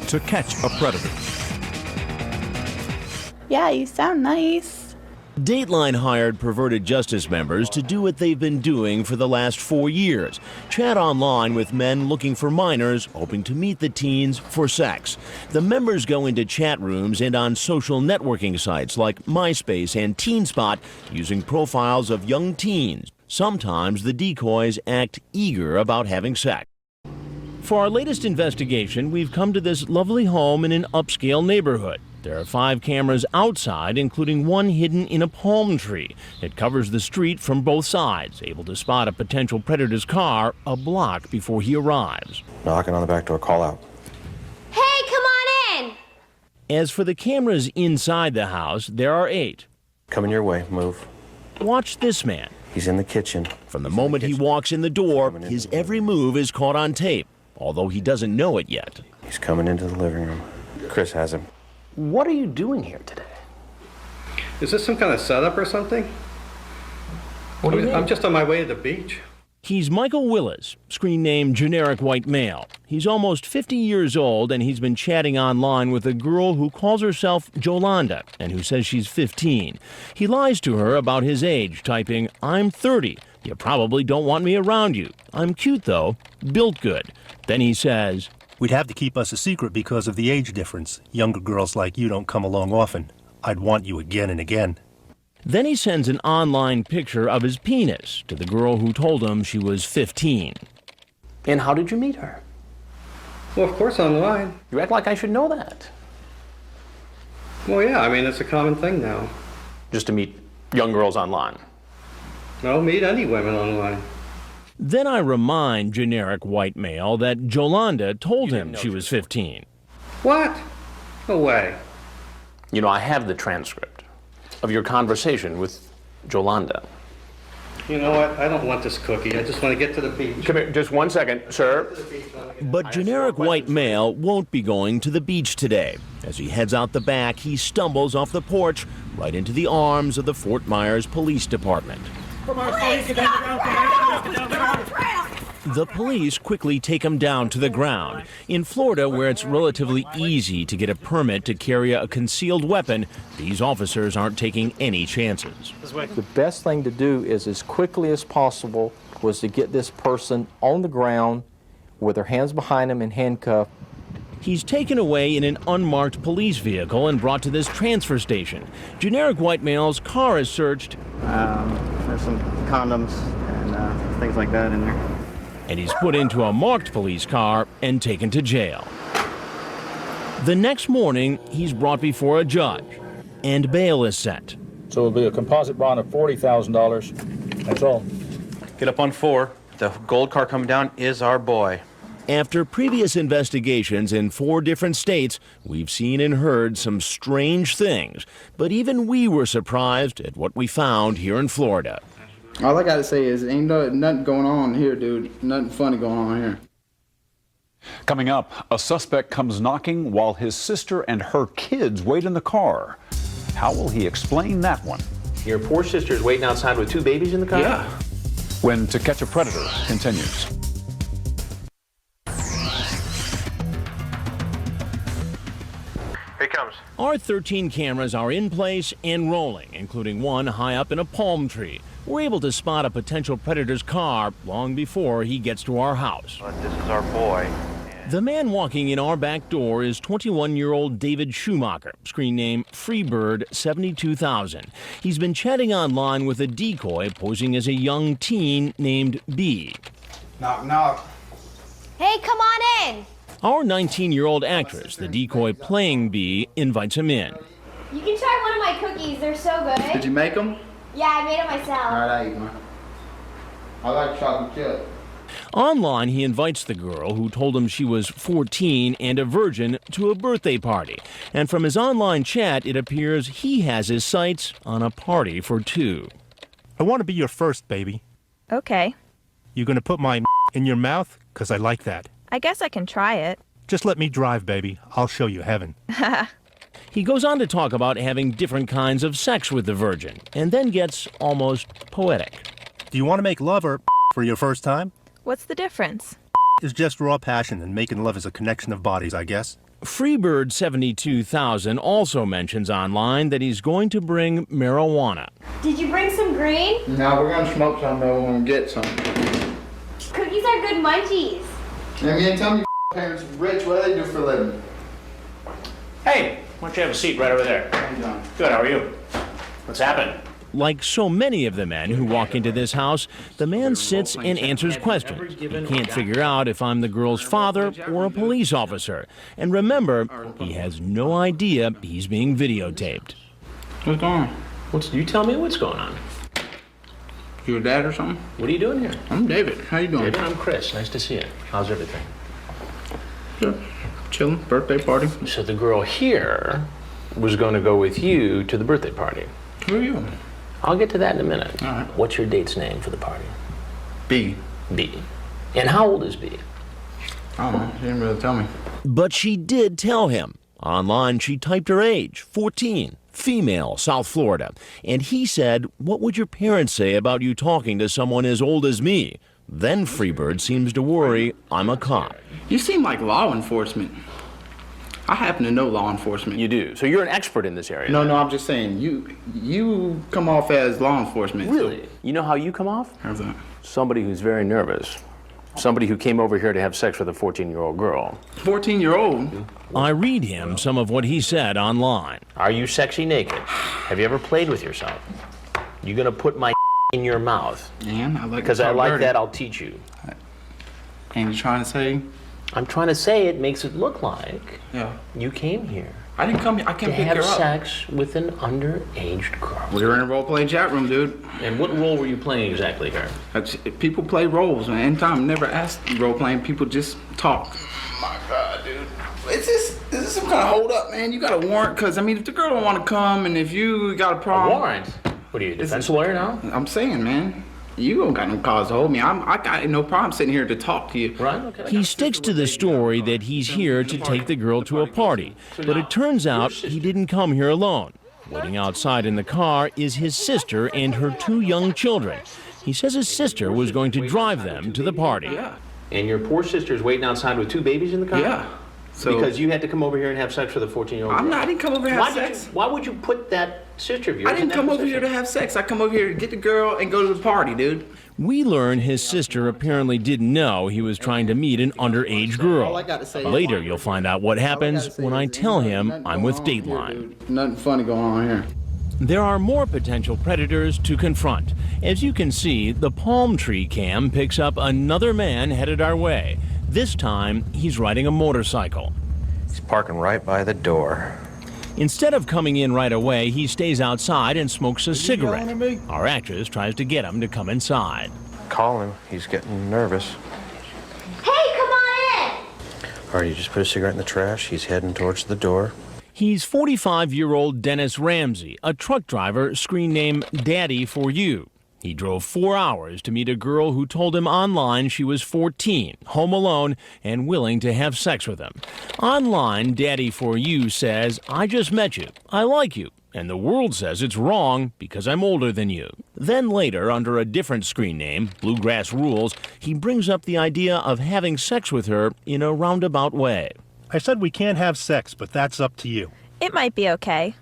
To Catch a Predator. Yeah, you sound nice. Dateline hired perverted justice members to do what they've been doing for the last 4 years. Chat online with men looking for minors, hoping to meet the teens for sex. The members go into chat rooms and on social networking sites like MySpace and TeenSpot using profiles of young teens. Sometimes the decoys act eager about having sex. For our latest investigation, we've come to this lovely home in an upscale neighborhood. There are 5 cameras outside, including one hidden in a palm tree. It covers the street from both sides, able to spot a potential predator's car a block before he arrives. Knocking on the back door, call out. Hey, come on in! As for the cameras inside the house, there are 8. Coming your way, move. Watch this man. He's in the kitchen. From the moment he walks in the door, his every move is caught on tape, although he doesn't know it yet. He's coming into the living room. Chris has him. What are you doing here today? Is this some kind of setup or something? What do you mean? I'm just on my way to the beach. He's Michael Willis, screen name generic white male. He's almost 50 years old, and he's been chatting online with a girl who calls herself Jolanda and who says she's 15. He lies to her about his age, typing, "I'm 30. You probably don't want me around you. I'm cute, though. Built good." Then he says, "We'd have to keep us a secret because of the age difference. Younger girls like you don't come along often. I'd want you again and again." Then he sends an online picture of his penis to the girl who told him she was 15. And how did you meet her? Well, of course, online. You act like I should know that. Well, yeah, I mean, it's a common thing now. Just to meet young girls online. No, meet any women online. Then I remind generic white male that Jolanda told him she was 15. What? No way. You know, I have the transcript of your conversation with Jolanda. You know what? I don't want this cookie. I just want to get to the beach. Come here, just one second, sir. But generic white male won't be going to the beach today. As he heads out the back, he stumbles off the porch right into the arms of the Fort Myers Police Department. The police quickly take him down to the ground. In Florida, where it's relatively easy to get a permit to carry a concealed weapon, these officers aren't taking any chances. The best thing to do is, as quickly as possible, was to get this person on the ground with their hands behind him and handcuffed. He's taken away in an unmarked police vehicle and brought to this transfer station. Generic white male's car is searched. There's some condoms and things like that in there. And he's put into a marked police car and taken to jail. The next morning, he's brought before a judge, and bail is set. So it'll be a composite bond of $40,000. That's all. Get up on 4. The gold car coming down is our boy. After previous investigations in 4 different states, we've seen and heard some strange things. But even we were surprised at what we found here in Florida. All I gotta say is ain't nothing going on here, dude. Nothing funny going on here. Coming up, a suspect comes knocking while his sister and her kids wait in the car. How will he explain that one? Your poor sister's waiting outside with 2 babies in the car? Yeah. When To Catch a Predator continues. Here he comes. Our 13 cameras are in place and rolling, including one high up in a palm tree. We're able to spot a potential predator's car long before he gets to our house. This is our boy. The man walking in our back door is 21-year-old David Schumacher, screen name Freebird 72000. He's been chatting online with a decoy posing as a young teen named B. Knock, knock. Hey, come on in! Our 19-year-old actress, the decoy playing B, invites him in. You can try one of my cookies. They're so good. Did you make them? Yeah, I made it myself. All right, I eat one. I like chocolate chip. Online, he invites the girl, who told him she was 14 and a virgin, to a birthday party. And from his online chat, it appears he has his sights on a party for 2. I want to be your first, baby. Okay. You gonna put my in your mouth? 'Cause I like that. I guess I can try it. Just let me drive, baby. I'll show you heaven. He goes on to talk about having different kinds of sex with the virgin, and then gets almost poetic. Do you want to make love or for your first time? What's the difference? It's just raw passion, and making love is a connection of bodies, I guess. Freebird 72,000 also mentions online that he's going to bring marijuana. Did you bring some green? Now we're gonna smoke some, though. We're gonna get some. Cookies are good munchies. Now, you ain't telling me parents rich. What do they do for a living? Hey, why don't you have a seat right over there? How you doing? Good, how are you? What's happened? Like so many of the men who walk into this house, the man sits and answers questions. He can't figure out if I'm the girl's father or a police officer. And remember, he has no idea he's being videotaped. What's going on? You tell me what's going on. You a dad or something? What are you doing here? I'm David. How you doing? David, I'm Chris. Nice to see you. How's everything? Good. Chilling. Birthday party. So the girl here was going to go with you to the birthday party. Who are you? I'll get to that in a minute. All right. What's your date's name for the party? B. B. And how old is B? I don't know. She didn't really tell me. But she did tell him. Online, she typed her age, 14, female, South Florida. And he said, "What would your parents say about you talking to someone as old as me?" Then Freebird seems to worry I'm a cop. You seem like law enforcement. I happen to know law enforcement. You do. So you're an expert in this area. No, I'm just saying, you come off as law enforcement. Really? You know how you come off? How's that? Somebody who's very nervous. Somebody who came over here to have sex with a 14-year-old girl. 14-year-old? I read him some of what he said online. Are you sexy naked? Have you ever played with yourself? You gonna put my in your mouth? And I like Because I like that, I'll teach you. And you're trying to say? I'm trying to say it makes it look like you came here. I didn't come here. I can't to pick have her up. sex with an underage girl. We were in a role-play chat room, dude. And what role were you playing exactly here? People play roles, man. Anytime, never ask role-playing. People just talk. My God, dude. Is this some kind of hold-up, man? You got a warrant? Because, I mean, if the girl don't want to come and if you got a problem... A warrant? What are you, a defense lawyer now? I'm saying, man. You don't got no cause to hold me. I got no problem sitting here to talk to you. Right? Okay. He sticks to the story that he's here to take the girl to a party. But it turns out he didn't come here alone. Waiting outside in the car is his sister and her 2 young children. He says his sister was going to drive them to the party. Yeah. And your poor sister's waiting outside with 2 babies in the car? Yeah. So, because you had to come over here and have sex with a 14-year-old girl. I didn't come over here to have sex. Why would you put that sister of yours I didn't come over here to have sex. I come over here to get the girl and go to the party, dude. We learn his sister apparently didn't know he was trying to meet an underage girl. Later, you'll find out what happens when I tell him I'm with Dateline. Nothing funny going on here. There are more potential predators to confront. As you can see, the palm tree cam picks up another man headed our way. This time, he's riding a motorcycle. He's parking right by the door. Instead of coming in right away, he stays outside and smokes a cigarette. Our actress tries to get him to come inside. Call him. He's getting nervous. Hey, come on in! All right, you just put a cigarette in the trash. He's heading towards the door. He's 45-year-old Dennis Ramsey, a truck driver, screen name Daddy for You. He drove 4 hours to meet a girl who told him online she was 14, home alone, and willing to have sex with him. Online, Daddy for You says, "I just met you. I like you. And the world says it's wrong because I'm older than you." Then later, under a different screen name, Bluegrass Rules, he brings up the idea of having sex with her in a roundabout way. I said we can't have sex, but that's up to you. It might be okay.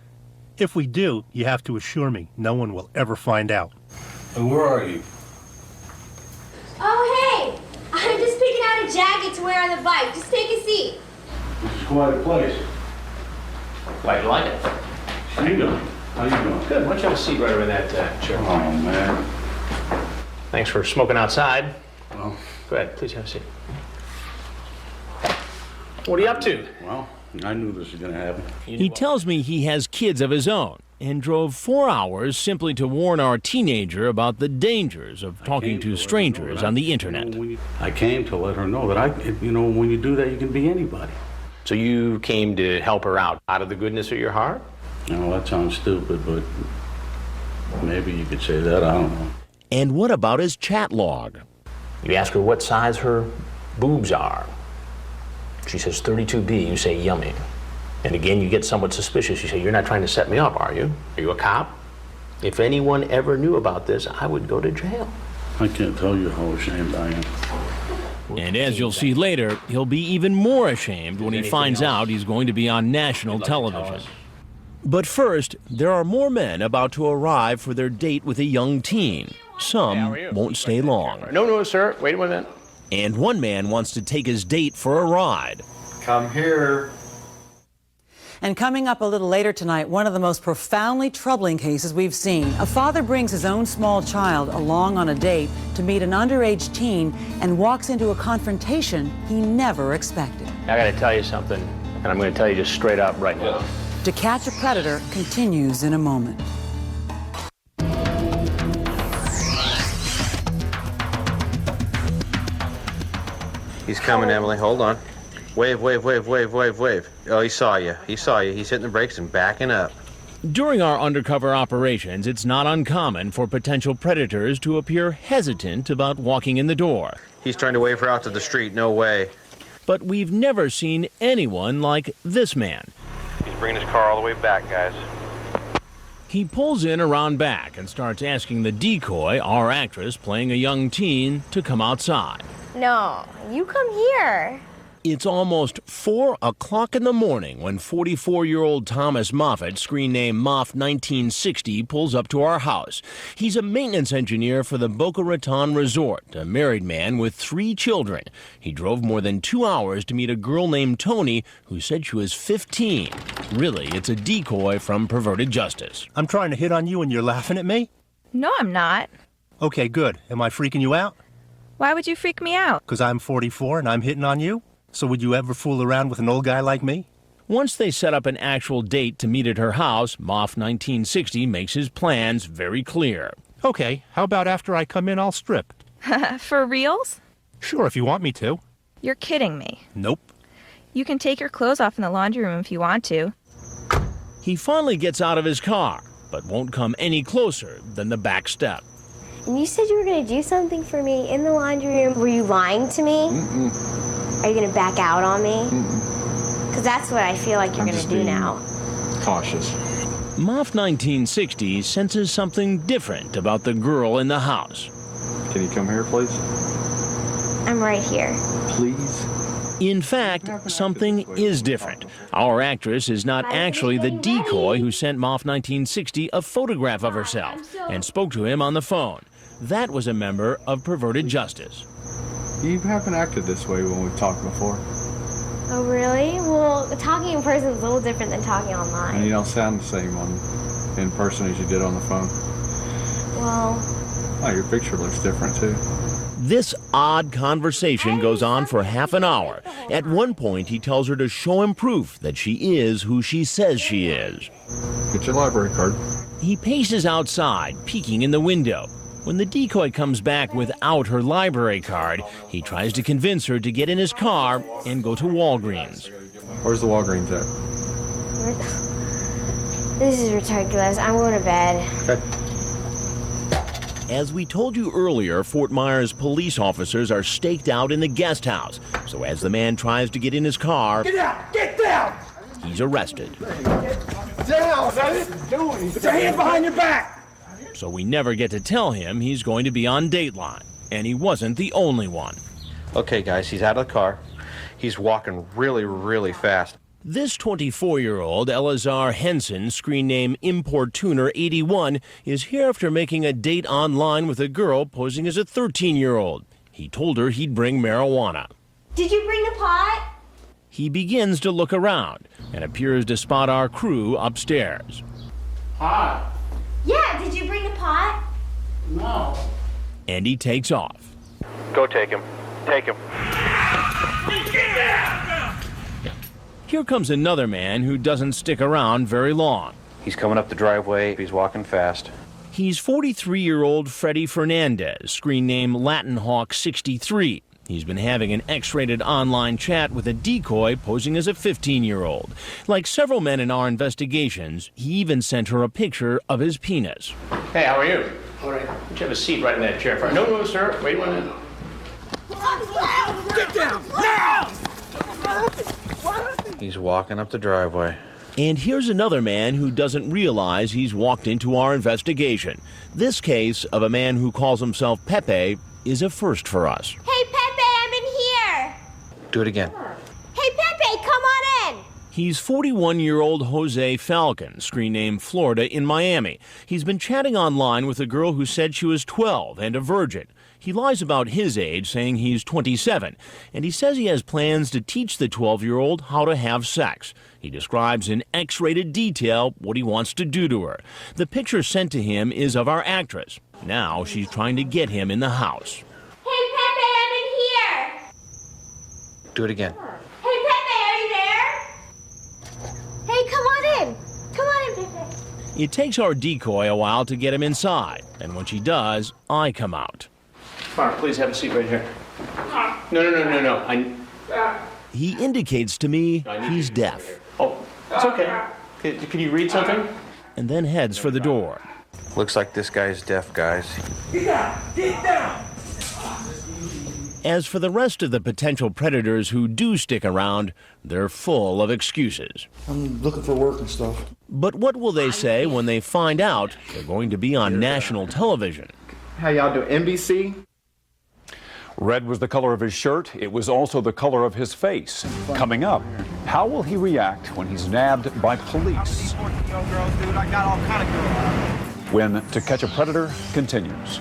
If we do, you have to assure me no one will ever find out. And where are you? Oh, hey! I'm just picking out a jacket to wear on the bike. Just take a seat. This is quite a place. Glad you like it. How you doing? How you doing? Good. Why don't you have a seat right over that chair? Oh, man. Thanks for smoking outside. Well, go ahead. Please have a seat. What are you up to? Well, I knew this was going to happen. He tells me he has kids of his own and drove 4 hours simply to warn our teenager about the dangers of talking to strangers on the internet. I came to let her know that when you do that, you can be anybody. So you came to help her out of the goodness of your heart? That sounds stupid, but maybe you could say that. I don't know. And what about his chat log? You ask her what size her boobs are. She says 32B. You say yummy. And again, you get somewhat suspicious. You say, "You're not trying to set me up, are you? Are you a cop?" If anyone ever knew about this, I would go to jail. I can't tell you how ashamed I am. And as you'll see later, he'll be even more ashamed when he finds out he's going to be on national television. But first, there are more men about to arrive for their date with a young teen. Some won't stay long. No, sir. Wait a minute. And one man wants to take his date for a ride. Come here. And coming up a little later tonight, one of the most profoundly troubling cases we've seen. A father brings his own small child along on a date to meet an underage teen and walks into a confrontation he never expected. I got to tell you something, and I'm going to tell you just straight up right now. To Catch a Predator continues in a moment. He's coming, Emily. Hold on. Wave, wave, wave, wave, wave, wave. Oh, he saw you. He saw you. He's hitting the brakes and backing up. During our undercover operations, it's not uncommon for potential predators to appear hesitant about walking in the door. He's trying to wave her out to the street. No way. But we've never seen anyone like this man. He's bringing his car all the way back, guys. He pulls in around back and starts asking the decoy, our actress playing a young teen, to come outside. No, you come here. It's almost 4 o'clock in the morning when 44-year-old Thomas Moffat, screen name Moff 1960, pulls up to our house. He's a maintenance engineer for the Boca Raton Resort, a married man with 3 children. He drove more than 2 hours to meet a girl named Tony who said she was 15. Really, it's a decoy from Perverted Justice. I'm trying to hit on you and you're laughing at me? No, I'm not. Okay, good. Am I freaking you out? Why would you freak me out? Because I'm 44 and I'm hitting on you? So would you ever fool around with an old guy like me? Once they set up an actual date to meet at her house, Moff 1960 makes his plans very clear. Okay, how about after I come in, I'll strip? For reals? Sure, if you want me to. You're kidding me. Nope. You can take your clothes off in the laundry room if you want to. He finally gets out of his car, but won't come any closer than the back step. And you said you were going to do something for me in the laundry room. Were you lying to me? Are you going to back out on me? Because that's what I feel like you're going to do now. Cautious. Moff 1960 senses something different about the girl in the house. Can you come here, please? I'm right here. Please? In fact, something is different. Our actress is not actually the decoy who sent Moff 1960 a photograph of herself and spoke to him on the phone. That was a member of Perverted Justice. You haven't acted this way when we've talked before. Oh, really? Well, talking in person is a little different than talking And online. you don't sound the same in person as you did on the phone. Well, Oh, your picture looks different, too. This odd conversation goes on for half an hour. At one point, he tells her to show him proof that she is who she says she is. Get your library card. He paces outside, peeking in the window. When the decoy comes back without her library card, he tries to convince her to get in his car and go to Walgreens. Where's the Walgreens at? this is ridiculous. I'm going to bed. Okay. As we told you earlier, Fort Myers police officers are staked out in the guest house. So as the man tries to get in his car, Get down! Get down! he's arrested. Down! Put your hands behind your back! So we never get to tell him he's going to be on Dateline. And he wasn't the only one. Okay, guys, he's out of the car. He's walking really, really fast. This 24-year-old, Elazar Hansen, screen name Importuner81, is here after making a date online with a girl posing as a 13-year-old. He told her he'd bring marijuana. Did you bring the pot? He begins to look around and appears to spot our crew upstairs. Hi. Yeah, did you bring the pot? No. And he takes off. Go take him. Take him. Here comes another man who doesn't stick around very long. He's coming up the driveway. He's walking fast. He's 43-year-old Freddie Fernandez, screen name Latin Hawk 63. He's been having an X-rated online chat with a decoy posing as a 15-year-old. Like several men in our investigations, he even sent her a picture of his penis. Hey, how are you? All right. Would you have a seat right in that chair? No, sir. Wait 1 minute. Get down! Now! He's walking up the driveway. And here's another man who doesn't realize he's walked into our investigation. This case of a man who calls himself Pepe is a first for us. Hey, Pepe, I'm in Do it again. Hey, Pepe, come on in. He's 41-year-old Jose Falcon, screen name Florida, in Miami. He's been chatting online with a girl who said she was 12 and a virgin. He lies about his age, saying he's 27, and he says he has plans to teach the 12-year-old how to have sex. He describes in X-rated detail what he wants to do to her. The picture sent to him is of our actress. Now she's trying to get him in the house. Hey, Pepe, I'm in here. Do it again. Hey, Pepe, are you there? Hey, come on in. Come on in, Pepe. It takes our decoy a while to get him inside, and when she does, I come out. Mark, please have a seat right here. No. He indicates to me he's deaf. Oh, it's okay. Can you read something? And then heads for the door. Looks like this guy's deaf, guys. Get down! Get down! As for the rest of the potential predators who do stick around, they're full of excuses. I'm looking for work and stuff. But what will they say when they find out they're going to be on national television? How y'all doing? NBC? Red was the color of his shirt. It was also the color of his face. Coming up, how will he react when he's nabbed by police? When To Catch a Predator continues.